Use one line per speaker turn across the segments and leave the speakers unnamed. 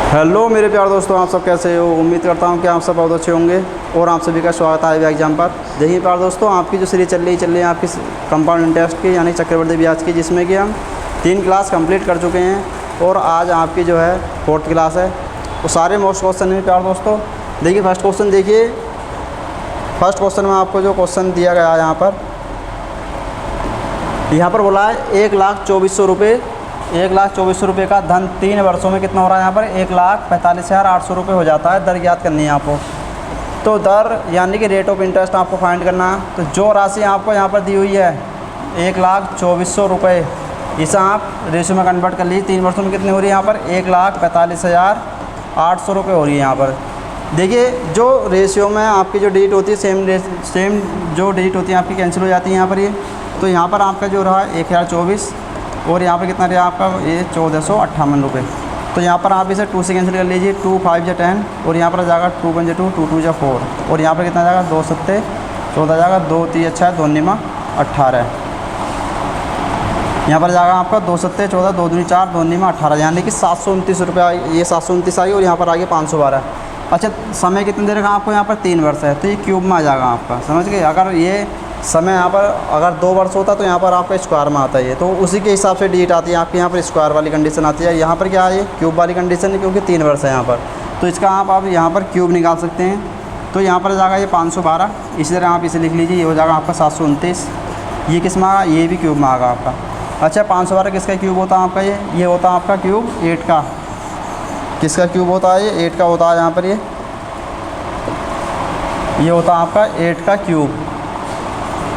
Hello मेरे प्यारे दोस्तों, आप सब कैसे हो। उम्मीद करता हूँ कि आप सब बहुत अच्छे होंगे और आप सभी का स्वागत है IB एग्जाम पर। देखिए प्यारे दोस्तों, आपकी जो सीरीज चल रही है आपकी कंपाउंड इंटरेस्ट की यानी चक्रवृद्धि ब्याज की, जिसमें कि हम 3 क्लास कंप्लीट कर चुके हैं और आज आपकी जो है 4th क्लास है। तो सारे मोस्ट क्वेश्चन हैं प्यारे दोस्तों। देखिए फर्स्ट क्वेश्चन देखिए, फर्स्ट क्वेश्चन में आपको जो क्वेश्चन दिया गया है यहाँ पर बोला है 1,24,000 रुपये, 1,24,000 रुपये का धन 3 वर्षों में कितना हो रहा है। यहाँ पर 1,45,800 रुपये हो जाता है। दर ज्ञात करनी है आपको। तो दर यानी कि रेट ऑफ इंटरेस्ट आपको फाइंड करना है। तो जो राशि आपको यहाँ पर दी हुई है 1,24,000 रुपये, इसे आप रेशियो में कन्वर्ट कर लीजिए। 3 वर्षों में कितनी हो रही है यहाँ पर 1,45,800 रुपये हो रही है यहाँ पर। देखिए जो रेशियो में आपकी जो डिजिट होती है सेम जो डिजिट होती है आपकी कैंसिल हो जाती है यहाँ पर ये। तो यहाँ पर आपका जो रहा 1,024 और यहाँ पर कितना रहा आपका ये 1,458 रुपये। तो यहाँ पर आप इसे 2 से कैंसिल कर लीजिए। 2 5 जा 10 और यहाँ पर जाएगा 2 1 जा 2, 2 2 जा 4 और यहाँ पर कितना जाएगा 2 7 14 जाएगा, 2 3 अच्छा है, 2 9 18। यहाँ पर जाएगा आपका 2 7 14, 2 2 4, 2 9 18 यानी कि 729 रुपये। ये 729 आई और यहाँ पर आ गया 512। अच्छा समय कितने देर का आपको यहाँ पर 3 वर्ष है, तो ये क्यूब में आ जाएगा आपका, समझ गए। अगर ये समय यहाँ पर अगर 2 वर्ष होता तो यहाँ पर आपका स्क्वायर में आता है, तो उसी के हिसाब से डिजिट आती है आपकी। यहाँ पर स्क्वायर वाली कंडीशन आती है। यहाँ पर क्या है क्यूब वाली कंडीशन है क्योंकि 3 वर्ष है यहाँ पर। तो इसका आप यहाँ पर क्यूब निकाल सकते हैं। तो यहाँ पर जाएगा ये 512। इसी तरह आप इसे लिख लीजिए, ये हो जाएगा आपका 729। ये किस में आएगा, ये भी क्यूब में आएगा आपका। अच्छा 512 किसका क्यूब होता है आपका, ये होता है आपका क्यूब 8 का। किसका क्यूब होता है, ये 8 का होता है। यहाँ पर ये होता है आपका 8 का क्यूब,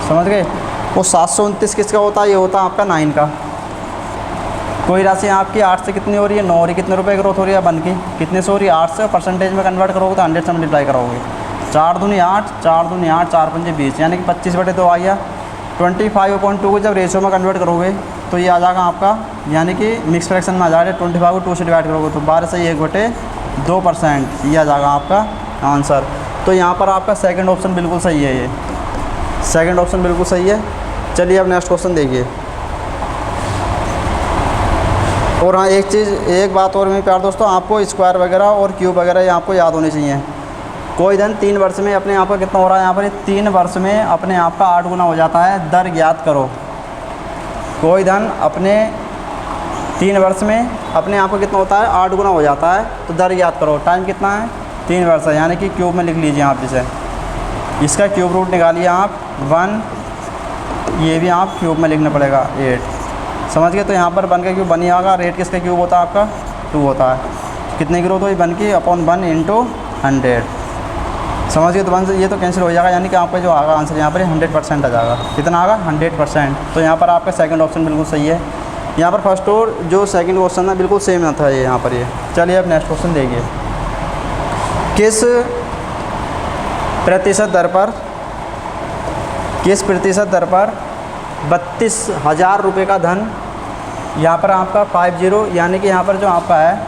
समझ गए। वो 729 किसका होता है, ये होता है आपका 9 का। कोई राशि आपकी 8 से कितनी हो रही है, 9 हो रही है। कितने रुपए ग्रोथ हो रही है 1 की, कितने से हो रही है 8 से। परसेंटेज में कन्वर्ट करोगे तो 100 से मल्टीप्लाई करोगे। 4 दूनी 8, 4 दूनी 8, 4 पंजे 20 यानी कि 25/2 आ गया। 25/2 को जब रेशियो में कन्वर्ट करोगे तो ये आ जाएगा आपका, यानी कि मिक्स फ्रैक्शन में आ जाएगा। 25 को 2 से डिवाइड करोगे तो 12 से 1/2%, ये आ जाएगा आपका आंसर। तो यहाँ पर आपका सेकंड ऑप्शन बिल्कुल सही है। ये सेकंड ऑप्शन बिल्कुल सही है। चलिए अब नेक्स्ट क्वेश्चन देखिए। और हाँ एक बात और मेरे प्यारे दोस्तों, आपको स्क्वायर वगैरह और क्यूब वगैरह ये आपको याद होनी चाहिए। कोई धन 3 वर्ष में अपने आप का कितना हो रहा है, यहाँ पर 3 वर्ष में अपने आप का 8 गुना हो जाता है। दर ज्ञात करो। कोई धन अपने 3 वर्ष में अपने आप का कितना होता है 8 गुना हो जाता है, तो दर ज्ञात करो। टाइम कितना है 3 वर्ष है, यानी कि क्यूब में लिख लीजिए आप इसे। इसका क्यूब रूट निकालिए आप 1, ये भी आप क्यूब में लिखना पड़ेगा 8, समझ गए। तो यहाँ पर 1 का क्यूब 1 ही आएगा। रेट किसका क्यूब होता है आपका 2 होता है। कितने ग्रोथ हुई 1 की अपॉन 1 × 100, समझ गए। तो 1 से ये तो कैंसिल हो जाएगा, यानी कि आपका जो आगा आंसर यहाँ पर 100% आ जाएगा। कितना आएगा 100%। तो यहाँ पर आपका सेकंड ऑप्शन बिल्कुल सही है। यहाँ पर फर्स्ट और जो सेकंड क्वेश्चन है बिल्कुल सेम था ये यहाँ पर ये। चलिए अब नेक्स्ट क्वेश्चन देखिए। किस प्रतिशत दर पर 32,000 रुपये का धन, यहाँ पर आपका 50 यानी कि यहाँ पर जो आपका है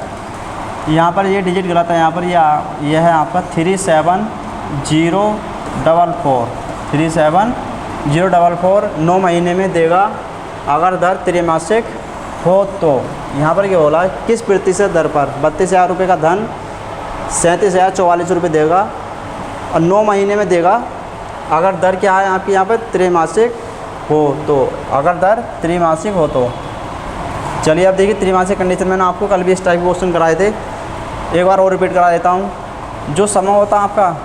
यहाँ पर ये डिजिट गलत है। यहाँ पर ये है आपका 37044, 37044 9 महीने में देगा अगर दर त्रैमासिक हो। तो यहाँ पर क्या बोला, किस प्रतिशत दर पर 32,000 रुपये का धन 37,044 रुपये देगा और 9 महीने में देगा अगर दर क्या है आपकी यहाँ पर त्रैमासिक हो। तो अगर दर त्रैमासिक हो तो चलिए अब देखिए त्रैमासिक कंडीशन मैंने आपको कल भी इस टाइप के क्वेश्चन कराए थे, एक बार और रिपीट करा देता हूँ। जो समय होता है आपका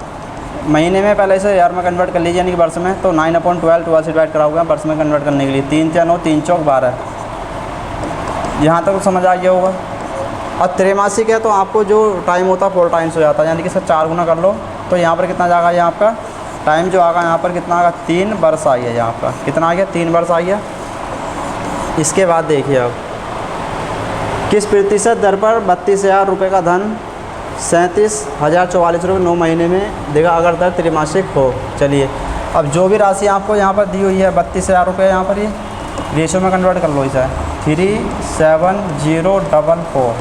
महीने में, पहले इसे यार में कन्वर्ट कर लीजिए यानी कि वर्ष में। तो 9/12 12 से डिवाइड कराओगे वर्ष में कन्वर्ट करने के लिए। 3 4 9, 3 चौक 12, यहाँ तक तो समझ आ गया होगा। और त्रैमासिक है तो आपको जो टाइम होता है 4 टाइम्स हो जाता है, यानी कि सर 4 गुना कर लो। तो यहाँ पर कितना जाएगा, यहाँ आपका टाइम जो आएगा यहाँ पर कितना आएगा 3 वर्ष आ गया। यहाँ आपका कितना आ गया 3 वर्ष आ गया। इसके बाद देखिए अब किस प्रतिशत दर पर 32,000 रुपये का धन 37,044 रुपये 9 महीने में देगा अगर दर त्रैमासिक हो। चलिए अब जो भी राशि आपको यहाँ पर दी हुई है 32,000 रुपये, यहाँ पर ये रेशो में कन्वर्ट कर लो इसे 37044।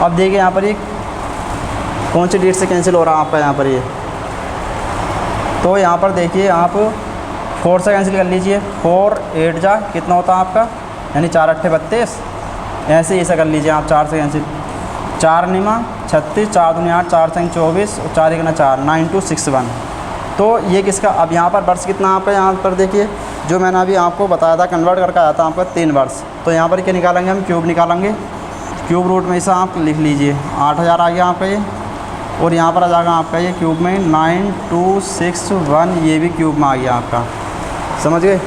अब देखिए यहाँ पर ये कौन सी डेट से कैंसिल हो रहा है आपका यहाँ पर ये। तो यहाँ पर देखिए आप 4 से कैंसिल कर लीजिए। 4 8 जा कितना होता है आपका, यानी 4 8 32। ऐसे कर लीजिए आप 4 से कैंसिल। 4 निमा 36, 4 दूनी 8, 4 संग 24 और 4 1 4, 9261। तो ये किसका, अब यहाँ पर वर्ष कितना आपका, यहाँ पर देखिए जो मैंने अभी आपको बताया था कन्वर्ट करके आया था आपका 3 वर्ष। तो यहाँ पर क्या निकालेंगे हम, क्यूब निकालेंगे। क्यूब रूट में इसे आप लिख लीजिए 8000 आ गया आपका ये, और यहाँ पर आ जाएगा आपका ये क्यूब में 9261, ये भी क्यूब में आ गया आपका, समझ गए।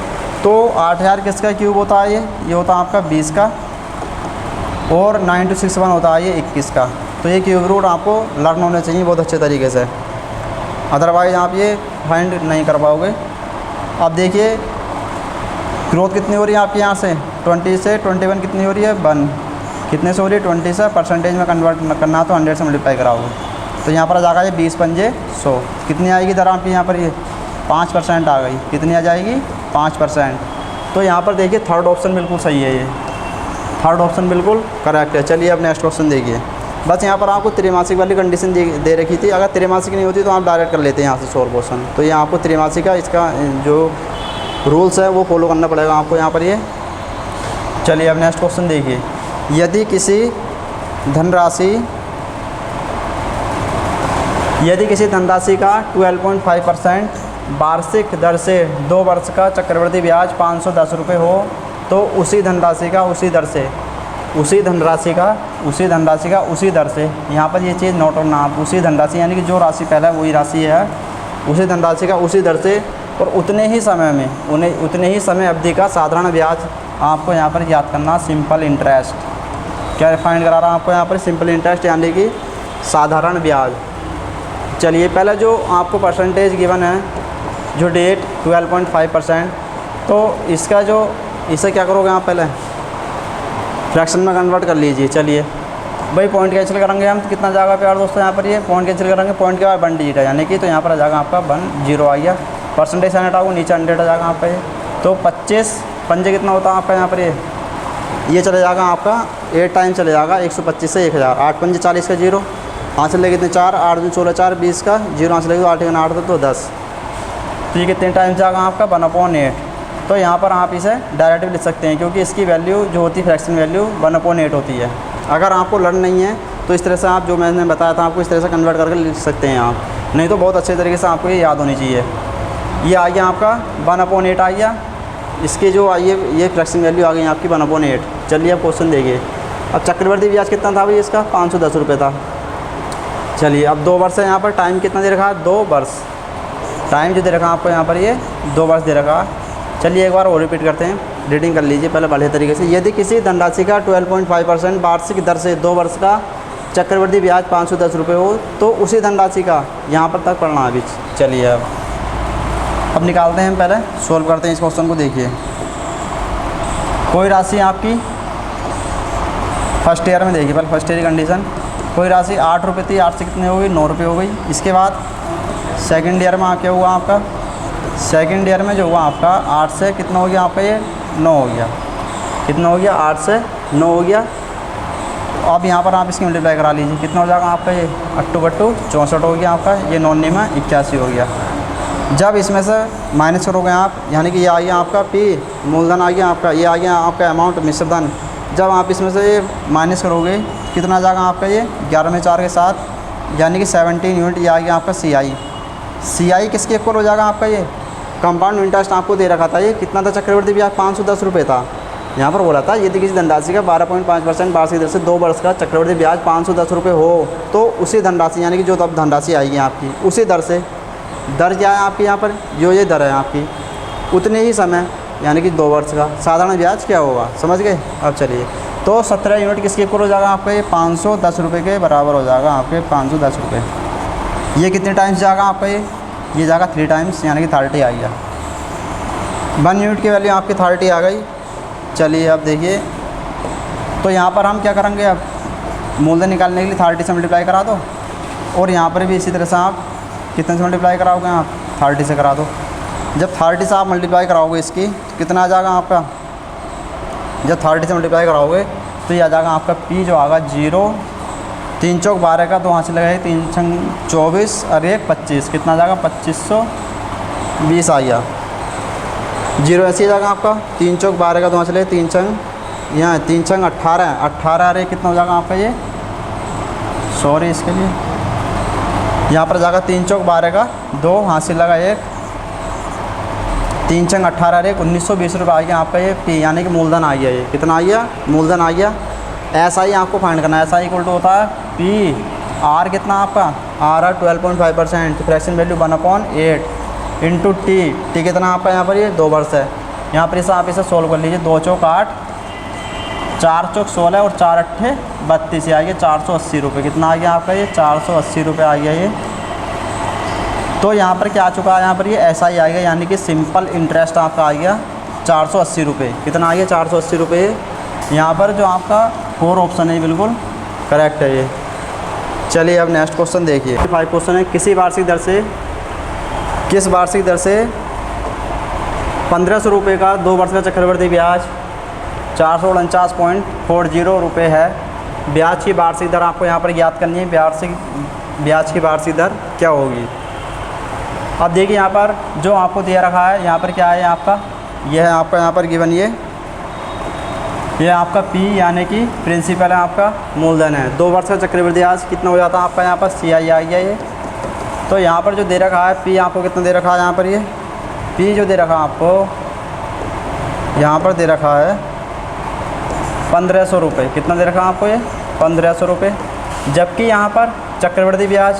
तो 8000 किसका क्यूब होता है, ये होता है आपका 20 का, और 9261 होता है ये 21 का। तो ये क्यूब रूट आपको लर्न होने चाहिए बहुत अच्छे तरीके से, अदरवाइज़ आप ये फाइंड नहीं कर पाओगे। अब देखिए ग्रोथ कितनी हो रही है आपके यहाँ से 20 से 21 कितनी हो रही है 1, कितने से हो रही है 20 से, परसेंटेज में कन्वर्ट करना तो 100 से मल्टीप्लाई कराओगे। तो यहाँ पर आ जाएगा ये 20 पंजे 100, कितनी आएगी दर आपकी यहाँ पर, ये 5% आ गई, कितनी आ जाएगी 5%। तो यहाँ पर देखिए थर्ड ऑप्शन बिल्कुल सही है, ये थर्ड ऑप्शन बिल्कुल करेक्ट है। चलिए अब नेक्स्ट क्वेश्चन देखिए। बस यहाँ पर आपको त्रैमासिक वाली कंडीशन दे रखी थी, अगर त्रैमासिक नहीं होती तो आप डायरेक्ट कर लेते हैं यहाँ से सोल्व क्वेश्चन। तो ये आपको त्रैमासिक का इसका जो रूल्स है वो फॉलो करना पड़ेगा आपको यहाँ पर ये। चलिए अब नेक्स्ट क्वेश्चन देखिए। यदि किसी धनराशि का 12.5% वार्षिक दर से 2 वर्ष का चक्रवृद्धि ब्याज 510 रुपये हो, तो उसी धनराशि का उसी दर से, यहाँ पर ये चीज़ नोट करना आप, उसी धनराशि यानी कि जो राशि पहला है वही राशि है, उसी धनराशि का उसी दर से और उतने ही समय अवधि का साधारण ब्याज आपको यहाँ पर याद करना, सिंपल इंटरेस्ट। क्या फाइंड करा रहा हूँ आपको यहाँ पर, सिंपल इंटरेस्ट यानी कि साधारण ब्याज। चलिए पहले जो आपको परसेंटेज गिवन है, जो डेट 12.5%, तो इसका जो इसे क्या करोगे आप, पहले फ्रैक्शन में कन्वर्ट कर लीजिए। चलिए भाई पॉइंट कैंसिल करेंगे हम, तो कितना जाएगा प्यार दोस्तों, यहाँ पर ये पॉइंट कैंसिल करेंगे, पॉइंट के बाद 1 डिजिट है यानी कि, तो यहाँ पर आ जाएगा आपका 1 0 आ गया, परसेंटेज साइन हटाओगे नीचे 100 आ जाएगा आपका ये। तो 25 पंजे कितना होता है आपका यहाँ पर, ये चले जाएगा आपका 8 टाइम चले जाएगा 125 से 1000, 8 पंजे 40 का 0, यहाँ से लेके कितने 4, 8 2 16 4 20 का 0, यहाँ से लेके 8 8 तो 10, तो ये कितने टाइम जाएगा आपका 1/8। तो यहाँ पर आप इसे डायरेक्ट भी लिख सकते हैं, क्योंकि इसकी वैल्यू जो होती है फ्रैक्शन वैल्यू 1/8 होती है। अगर आपको लर्न नहीं है तो इस तरह से आप, जो मैंने बताया था आपको, इस तरह से कन्वर्ट करके लिख सकते हैं आप, नहीं तो बहुत अच्छे तरीके से आपको ये याद होनी चाहिए। ये आ गया आपका 1/8 आ गया, इसकी जो आई है ये फ्रैक्शन वैल्यू आ गई आपकी 1/8। चलिए अब क्वेश्चन देखिए। अब चक्रवृद्धि ब्याज कितना था भाई इसका, 510 रुपये था। चलिए अब 2 वर्ष है, यहाँ पर टाइम कितना दे रखा है, 2 वर्ष, टाइम जो दे रखा है आपको यहाँ पर ये 2 वर्ष दे रखा है। चलिए एक बार और रिपीट करते हैं, रीडिंग कर लीजिए पहले बढ़िया तरीके से। यदि किसी धनराशि का 12.5% वार्षिक दर से 2 वर्ष का चक्रवृद्धि ब्याज 510 रुपये हो, तो उसी धनराशि का, यहाँ पर तक पढ़ना अभी। चलिए अब निकालते हैं हम, पहले सोल्व करते हैं इस क्वेश्चन को। देखिए कोई राशि आपकी फर्स्ट ईयर में, देखिए पहले फर्स्ट ईयर की कंडीशन, कोई राशि 8 रुपये थी, 8 से कितने हो गई 9 रुपये हो गई। इसके बाद सेकंड ईयर में क्या हुआ आपका, सेकंड ईयर में जो हुआ आपका 8 से कितना हो गया आपका, ये 9 हो गया, कितना हो गया 8 से 9 हो गया। अब यहाँ पर आप इसकी मल्टीप्लाई करा लीजिए, कितना हो जाएगा आपका, ये 8 बट्टू 64 हो गया आपका, ये 9 में 81 हो गया। जब इसमें से माइनस करोगे आप, यानी कि ये आ गया आपका पी मूलधन आ गया आपका, ये आ गया आपका अमाउंट मिश्रधन, जब आप इसमें से ये माइनस करोगे कितना आ जाएगा आपका, ये 11 में 4 के साथ, यानी कि 17 यूनिट, ये आ गया आपका CI किसके इक्वल हो जाएगा आपका, ये कंपाउंड इंटरेस्ट आपको दे रखा था, ये कितना था चक्रवृद्धि ब्याज 510 रुपये था। यहाँ पर बोला था यदि किसी धनराशि का 12.5% वार्षिक दर से 2 वर्ष का चक्रवृद्धि ब्याज 510 रुपये हो, तो उसी धनराशि यानी कि जो तब धनराशि आएगी आपकी, उसी दर से, दर क्या है आपकी यहाँ पर, जो ये दर है आपकी, उतने ही समय यानी कि 2 वर्ष का साधारण ब्याज क्या होगा, समझ गए। अब चलिए, तो 17 यूनिट किसके इक्वल हो जाएगा आपका, ये 510 रुपये के बराबर हो जाएगा आपके 510 रुपये। ये कितने टाइम्स जाएगा आपका, ये जाएगा 3 टाइम्स, यानी कि 30 आ गया। 1 यूनिट की वैल्यू आपकी 30 आ गई। चलिए अब देखिए, तो यहाँ पर हम क्या करेंगे, अब मूलधन निकालने के लिए 30 से मल्टीप्लाई करा दो, और यहाँ पर भी इसी तरह से आप कितने से मल्टीप्लाई कराओगे, आप 30 से करा दो। जब 30 से आप मल्टीप्लाई कराओगे इसकी, तो कितना आ जाएगा आपका, जब 30 से मल्टीप्लाई कराओगे तो ये आ जाएगा आपका P जो आएगा 0, 3 चौक 12 का, तो वहाँ से लगाए 3 छंग 24 और 1 25, कितना आ जाएगा 2520 आ गया। 0 ऐसे ही जाएगा आपका, 3 चौक 12 का, तो वहाँ से लगे 3 छंग, यहाँ 3 छंग 18 है, 18 अरे कितना हो जाएगा आपका, ये सॉरी इसके लिए। यहाँ पर जाएगा 3 चौक 12 का 2, हासिल लगा 1, 3 चंग 18 1, 1920 रुपये आ गया आपका ये पी, यानी कि मूलधन आ गया। ये कितना आ गया? मूलधन आ गया। ऐसा ही आपको फाइंड करना है। ऐसा इक्वल टू होता है पी आर, कितना आपका आर है 12.5%, फ्रैक्शन वैल्यू 1/8 इंटू टी कितना आपका यहाँ पर ये 2 वर्ष है। यहाँ पर इसे आप इसे सोल्व कर लीजिए। 2 चौक 8, 4 चौक 16 और 4 अट्ठे 32, ये आ गया 480 रुपये। कितना आ गया आपका ये 480 रुपये आ गया ये। तो यहाँ पर क्या आ चुका है? यहाँ पर ये ऐसा ही आएगा, यानी कि सिंपल इंटरेस्ट आपका आ गया 480 रुपये। कितना आ गया? 480 रुपये। यहाँ पर जो आपका 4 ऑप्शन है बिल्कुल करेक्ट है ये। चलिए अब नेक्स्ट क्वेश्चन देखिए। 5 क्वेश्चन है। किस वार्षिक दर से 1500 रुपये का 2 वर्ष का चक्रवृद्धि ब्याज 449.40 रुपये है। ब्याज की वार्षिक दर आपको यहाँ पर ज्ञात करनी है। ब्याज की वार्षिक दर क्या होगी? अब देखिए यहाँ पर जो आपको दिया रखा है, यहाँ पर क्या है आपका, यह है आपका यहाँ पर गिवन ये आपका P यानी कि प्रिंसिपल है, आपका मूलधन है। 2 वर्ष का चक्रवृद्धि ब्याज कितना हो जाता है आपका यहाँ पर CI आ गया ये। तो यहाँ पर जो दे रखा है P आपको कितना दे रखा है यहाँ पर ये P जो दे रखा है आपको यहाँ पर दे रखा है 1500 रुपये। कितना दे रखा है आपको ये 1500 रुपये। जबकि यहाँ पर चक्रवृद्धि ब्याज,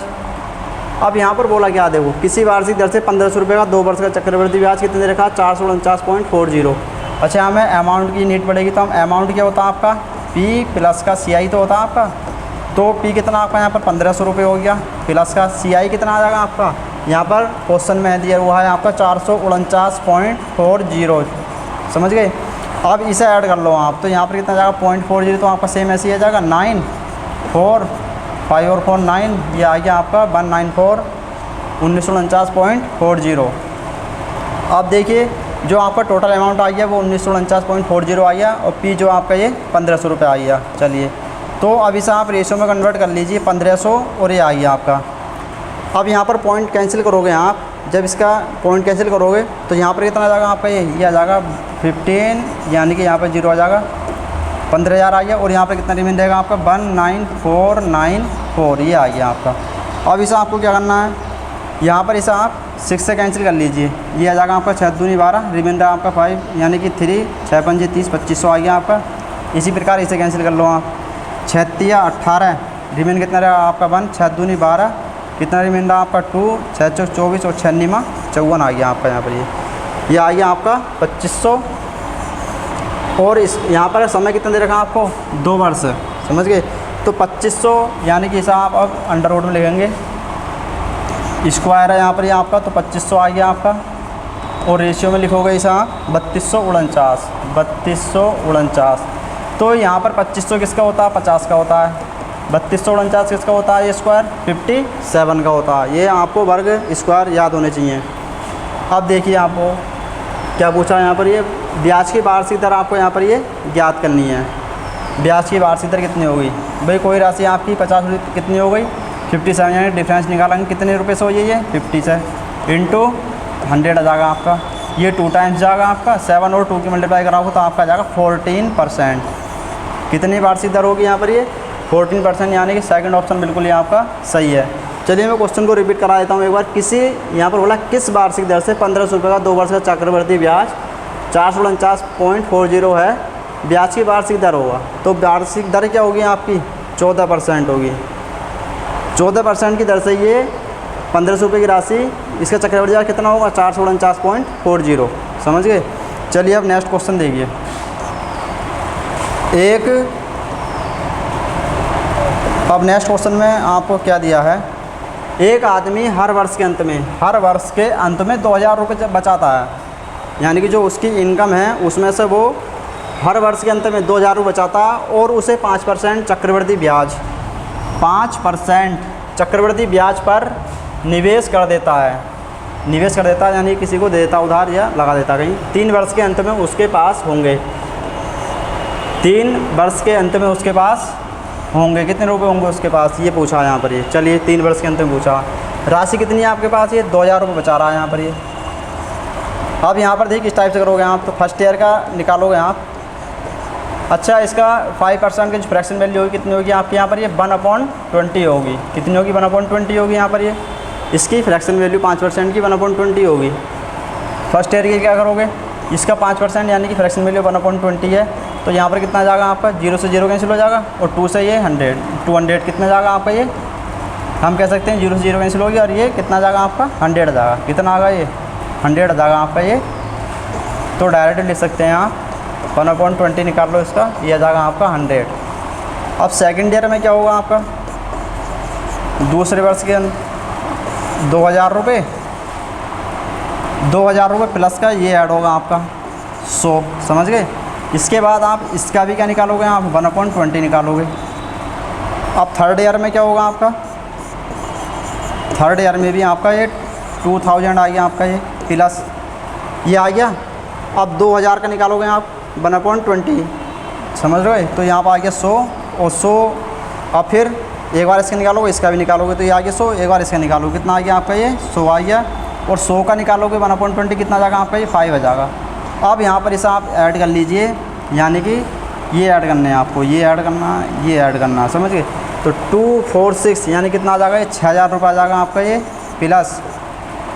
अब यहाँ पर बोला क्या, देखो किसी वार्षिक दर से 1500 रुपये का 2 वर्ष का चक्रवृद्धि ब्याज कितने दे रखा है 449.40। अच्छा हमें अमाउंट की नीड पड़ेगी, तो हम अमाउंट क्या होता है आपका P प्लस का CI तो होता है आपका। तो P कितना आपका यहाँ पर 1500 रुपये हो गया, प्लस का CI कितना आ जाएगा आपका, यहाँ पर क्वेश्चन में दिया हुआ है आपका 449.40। समझ गए? अब इसे ऐड कर लो आप, तो यहाँ पर कितना जाएगा 0.40, तो आपका सेम ऐसे ही आ जाएगा 9 4 5 और 4 9, ये आ गया आपका 194 1949.40। अब देखिए जो आपका टोटल अमाउंट आ गया वो 1949.40 आ गया, और P जो आपका ये 1500 रुपये आ गया। चलिए तो अब इसे आप रेशो में कन्वर्ट कर लीजिए 1500 और ये आ गया आपका। अब यहाँ पर पॉइंट कैंसिल करोगे आप, जब इसका पॉइंट कैंसिल करोगे तो यहाँ पर कितना आ जाएगा आपका ये आ जाएगा 15, यानी कि यहाँ पर 0 आ जाएगा, 15000 आ गया। और यहाँ पर कितना रिमेन रहेगा आपका 19494, ये आ गया आपका। अब इसे आपको क्या करना है, यहाँ पर इसे आप 6 से कैंसिल कर लीजिए, ये आ जाएगा आपका 6 दूनी 12, रिमेंडर आपका 5 यानी कि 3, 6 पंजे 30, 2500 आ गया आपका। इसी प्रकार इसे कैंसिल कर लो आप, 6 3 18, रिमेंड कितना रहेगा आपका 1, 6 दूनी 12, कितना रिमेंडर आपका 2, 6 चौक 24 और 6 निमा 54 आ गया आपका। यहाँ पर ये आ गया आपका 2500। और इस यहाँ पर समय कितना दे रखा है आपको 2 वर्ष, समझ गए? तो 2500 यानी कि इसे आप अब अंडर रूट में लिखेंगे, स्क्वायर है यहाँ पर ये आपका, तो 2500 आ गया आपका। और रेशियो में लिखोगे इसे आप 3249। तो यहाँ पर 2500 किसका होता है 50 का होता है, 3249 किसका होता है ये स्क्वायर 57 का होता है। ये आपको वर्ग स्क्वायर याद होने चाहिए। अब देखिए आपको क्या पूछा है यहाँ पर, ये ब्याज की वार्षिक दर आपको यहाँ पर ये ज्ञात करनी है। ब्याज की वार्षिक दर कितनी होगी भाई, कोई राशि आपकी 50 रुपये कितनी हो गई 57, यानी डिफरेंस निकालेंगे कितने रुपये से हो ये 50 से, इंटू 100 आ जाएगा आपका। ये 2 टाइम्स जाएगा आपका, 7 और 2 की मल्टीप्लाई कराओगे तो आपका जाएगा 14%। कितनी वार्षिक दर होगी यहाँ पर ये 14%, यानी कि सेकंड ऑप्शन बिल्कुल ये आपका सही है। चलिए मैं क्वेश्चन को रिपीट करा देता हूँ एक बार। किसी यहाँ पर बोला किस वार्षिक दर से 1500 रुपये का 2 वर्ष का चक्रवृद्धि ब्याज 449.40 है, ब्याज की वार्षिक दर होगा। तो वार्षिक दर क्या होगी आपकी 14% होगी। 14% की दर से ये 1500 रुपये की राशि, इसका चक्रवृद्धि ब्याज कितना होगा 449.40। समझ गए? चलिए अब नेक्स्ट क्वेश्चन देखिए। अब नेक्स्ट क्वेश्चन में आपको क्या दिया है, एक आदमी हर वर्ष के अंत में 2000 रुपये बचाता है, यानी कि जो उसकी इनकम है उसमें से वो हर वर्ष के अंत में 2000 रुपये बचाता है, और उसे 5% चक्रवृद्धि ब्याज 5% चक्रवृद्धि ब्याज पर निवेश कर देता है। यानी किसी को दे देता उधार या लगा देता कहीं। 3 वर्ष के अंत में उसके पास होंगे, 3 वर्ष के अंत में उसके पास होंगे कितने रुपए होंगे उसके पास, ये पूछा है यहाँ पर ये। चलिए 3 वर्ष के अंत में पूछा, राशि कितनी है आपके पास, ये 2000 रुपये बचा रहा है यहाँ पर ये। अब यहाँ पर देखिए किस टाइप से करोगे आप, तो फर्स्ट ईयर का निकालोगे आप, अच्छा, इसका 5% की जो फ्रैक्शन वैल्यू होगी कितनी होगी आपके यहाँ पर ये 1/20 होगी। कितनी होगी? 1/20 होगी यहाँ पर ये। इसकी फ्रैक्शन वैल्यू 5% की 1/20 होगी। फर्स्ट ईयर की क्या करोगे? इसका 5% यानी कि फ्रैक्शन वैल्यू 1/20 है, तो यहाँ पर कितना जाएगा आपका? 0 से 0 कैंसिल हो जाएगा और 2 से ये 100, 200 कितना जाएगा आपका ये? हम कह सकते हैं 0 से 0 कैंसिल हो गया और ये कितना जाएगा आपका? 100 जाएगा। कितना आएगा ये? 100 जाएगा आपका ये। तो डायरेक्ट लिख सकते हैं आप 1/20 निकाल लो इसका, ये जाएगा आपका 100। अब सेकेंड ईयर में क्या होगा आपका? दूसरे वर्ष के 2000 रुपये, 2000 रुपये प्लस का ये ऐड होगा आपका 100, समझ गए? इसके बाद आप इसका भी क्या निकालोगे? आप 1/20 निकालोगे। अब थर्ड ईयर में क्या होगा आपका? थर्ड ईयर में भी आपका ये 2000 आ गया आपका ये प्लस ये आ गया। अब 2000 का निकालोगे आप 1/20, समझ रहे हो? तो यहाँ पर आ गया 100 और 100। अब फिर एक बार इसका निकालोगे, इसका भी निकालोगे, तो ये आ गया 100। एक बार इसका निकालोगे, कितना आ गया आपका ये? 100 आ गया। और 100 का निकालोगे 1/20 कितना जाएगा आपका? ये 5 आ जाएगा। अब यहाँ पर इसे आप ऐड कर लीजिए, यानी कि ये ऐड करने हैं आपको, ये ऐड करना, ये ऐड करना, समझ गए? तो 246 यानी कितना आ जाएगा? ये 6000 रुपये आ जाएगा आपका ये प्लस।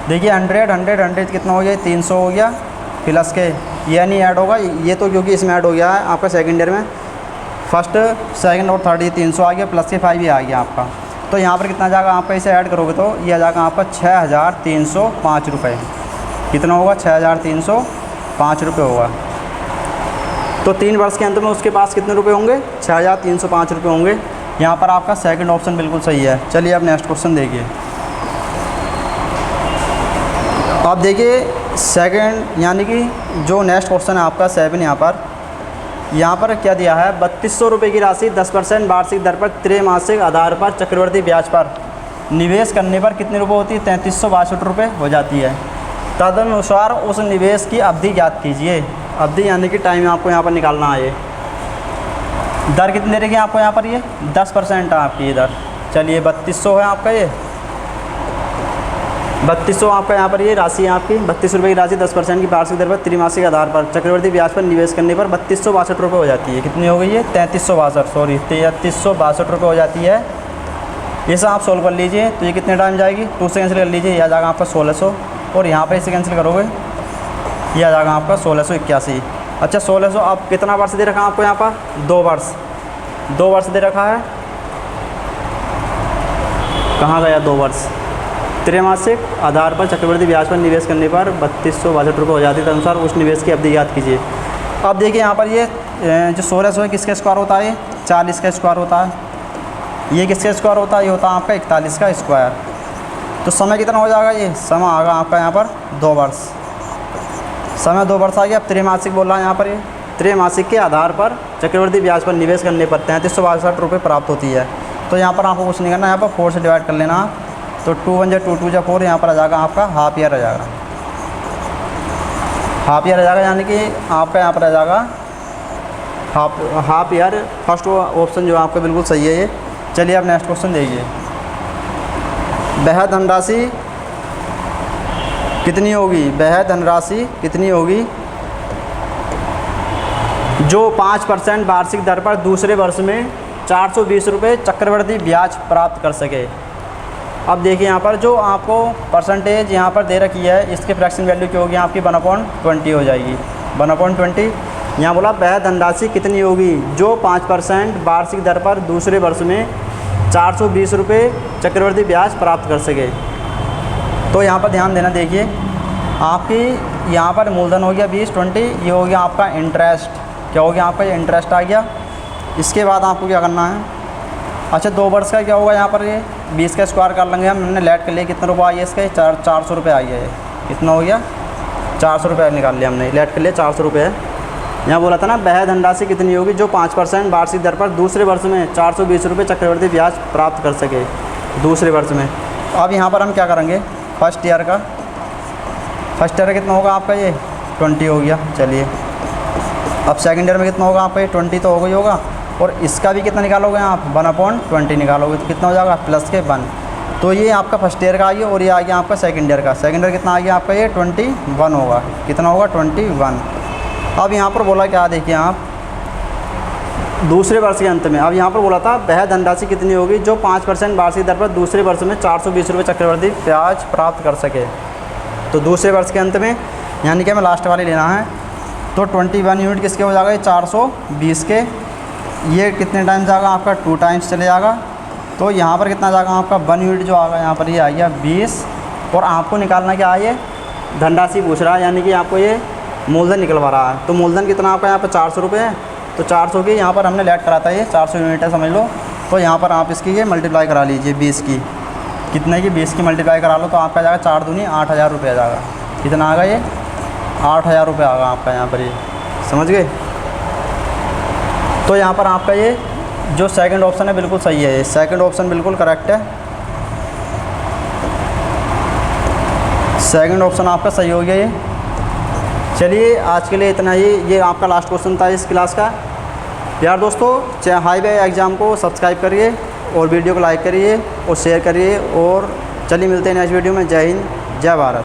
देखिए 100 कितना हो गया? 300 हो गया प्लस के, ये नहीं ऐड होगा ये तो, क्योंकि इसमें ऐड हो गया है आपका सेकेंड ईयर में। फर्स्ट, सेकंड और थर्ड ये 300 आ गया प्लस के 5 ही आ गया आपका। तो यहाँ पर कितना जाएगा आपका? इसे ऐड करोगे तो ये आ जाएगा आपका 6305 रुपये। कितना होगा? 6305 रुपये होगा। तो 3 वर्ष के अंत में उसके पास कितने रुपए होंगे? 6305 रुपये होंगे। यहाँ पर आपका सेकंड ऑप्शन बिल्कुल सही है। चलिए अब नेक्स्ट क्वेश्चन देखिए। अब देखिए सेकंड, यानी कि जो नेक्स्ट क्वेश्चन है आपका 7 यहाँ पर क्या दिया है? 3200 रुपये की राशि 10% वार्षिक दर पर त्रैमासिक आधार पर चक्रवृद्धि ब्याज पर निवेश करने पर कितने रुपये होती है? 3362 रुपये हो जाती है। तदनुसार उस निवेश की अवधि ज्ञात कीजिए। अवधि यानी कि टाइम आपको यहाँ पर निकालना है। ये दर कितनी दे रही है आपको यहाँ पर? ये 10% है आपकी ये दर। चलिए 3200 है आपका ये, 3200 आपका यहाँ पर ये राशि है आपकी। 32 रुपये की राशि 10% की वार्षिक दर पर त्रैमासिक आधार पर चक्रवृद्धि ब्याज पर निवेश करने पर 3262 रुपये हो जाती है। कितनी हो गई है? 3362 रुपये हो जाती है। ये सब आप सोल्व कर लीजिए, तो ये कितने टाइम जाएगी? 2 से कैंसिल कर लीजिए, यह आ जाएगा आपका 1600। और यहाँ पर इसे कैंसिल करोगे, यह आ जाएगा आपका 1681। अच्छा 1600, अब कितना वर्ष दे रखा है आपको यहाँ पर? 2 वर्ष, 2 वर्ष दे रखा है। कहाँ गया 2 वर्ष? त्रैमासिक आधार पर चक्रवृद्धि ब्याज पर निवेश करने पर 3262 रुपये हो जाती है। अनुसार उस निवेश की अवधि याद कीजिए। अब देखिए यहाँ पर ये जो 1600 है किसका स्क्वायर होता है? 40 का स्क्वायर होता है। ये किसका स्क्वायर होता है? ये होता है आपका 41 का स्क्वायर। तो समय कितना हो जाएगा? ये समय आएगा आपका यहाँ पर 2 वर्ष। समय 2 वर्ष आ गया। अब त्रैमासिक बोल रहा है यहाँ पर, ये त्रैमासिक के आधार पर चक्रवृद्धि ब्याज पर निवेश करने पर 3362 रुपये प्राप्त होती है। तो यहाँ पर आपको कुछ नहीं करना, यहाँ पर 4 से डिवाइड कर लेना आप। तो 2 1 2 2 4 यहाँ पर आ जाएगा आपका हाफ ईयर आ जाएगा। हाफ ईयर आ जाएगा, यानी कि आपका यहाँ पर आ जाएगा हाफ ईयर। फर्स्ट ऑप्शन जो आपका बिल्कुल सही है ये। चलिए अब नेक्स्ट क्वेश्चन देखिए। वह धनराशि कितनी होगी? वह धनराशि कितनी होगी जो 5% वार्षिक दर पर दूसरे वर्ष में 420 रुपये चक्रवृद्धि ब्याज प्राप्त कर सके। अब देखिए यहाँ पर जो आपको परसेंटेज यहाँ पर दे रखी है, इसके फ्रैक्शन वैल्यू क्या होगी आपकी? 1/20 हो जाएगी। 1/20 यहाँ बोला वह धनराशि कितनी होगी जो 5% वार्षिक दर पर दूसरे वर्ष में 420 रुपये चक्रवृद्धि ब्याज प्राप्त कर सके। तो यहाँ पर ध्यान देना, देखिए आपकी यहाँ पर मूलधन हो गया 20, ये हो गया आपका इंटरेस्ट। क्या हो गया आपका? ये इंटरेस्ट आ गया। इसके बाद आपको क्या करना है? अच्छा 2 वर्ष का क्या होगा यहाँ पर? ये 20 का स्क्वायर कर लेंगे हम। हमने लेट के लिए कितना रुपये आई है इसके? 400 रुपये आई है। ये कितना हो गया? 400 रुपये निकाल लिया हमने। लेट के लिए 400 रुपये है। यहाँ बोला था ना वह धनराशि कितनी होगी जो 5% वार्षिक दर पर दूसरे वर्ष में 420 रुपये चक्रवृद्धि ब्याज प्राप्त कर सके दूसरे वर्ष में। अब यहाँ पर हम क्या करेंगे? फर्स्ट ईयर का कितना होगा आपका? ये 20 हो गया। चलिए अब सेकेंड ईयर में कितना होगा आपका? ये 20 तो हो गई होगा। और इसका भी कितना निकालोगे आप? 1/20 निकालोगे तो कितना हो जाएगा? प्लस के 1। तो ये आपका फर्स्ट ईयर का आ गया और ये आ गया आपका सेकंड ईयर का। सेकंड ईयर कितना आ गया आपका? ये 21 होगा। कितना होगा? 21। अब यहाँ पर बोला क्या, देखिए आप दूसरे वर्ष के अंत में। अब यहाँ पर बोला था वह धनराशि कितनी होगी जो 5% वार्षिक दर पर दूसरे वर्ष में 420 रुपये चक्रवृद्धि ब्याज प्राप्त कर सके। तो दूसरे वर्ष के अंत में यानी कि हमें लास्ट वाली लेना है। तो 21 यूनिट किसके हो जाएगा, ये 420 के। ये कितने टाइम जाएगा आपका, 2 टाइम्स चले जाएगा। तो यहाँ पर कितना जाएगा आपका 1 यूनिट जो आएगा यहाँ पर ये आ गया 20। और आपको निकालना क्या है, ये धनराशि पूछ रहा है, यानी कि आपको ये मूलधन निकलवा रहा है। तो मूलधन कितना आपका यहाँ पर 400 रुपये है। तो 400 की यहाँ पर हमने लेट करा था, ये 400 यूनिट है समझ लो। तो यहाँ पर आप इसकी ये मल्टीप्लाई करा लीजिए 20 की, कितने की 20 की मल्टीप्लाई करा लो तो आपका जाएगा 4 दूनी 8000 रुपये आ जाएगा। कितना आएगा ये 8000 रुपये आएगा आपका यहाँ पर, ये समझ गए। तो यहाँ पर आपका ये जो सेकंड ऑप्शन है बिल्कुल सही है, ये सेकंड ऑप्शन बिल्कुल करेक्ट है। सेकंड ऑप्शन आपका सही हो गया ये। चलिए आज के लिए इतना ही, ये आपका लास्ट क्वेश्चन था इस क्लास का। यार दोस्तों हाईवे एग्ज़ाम को सब्सक्राइब करिए और वीडियो को लाइक करिए और शेयर करिए। और चलिए मिलते हैं नेक्स्ट वीडियो में। जय हिंद, जय भारत।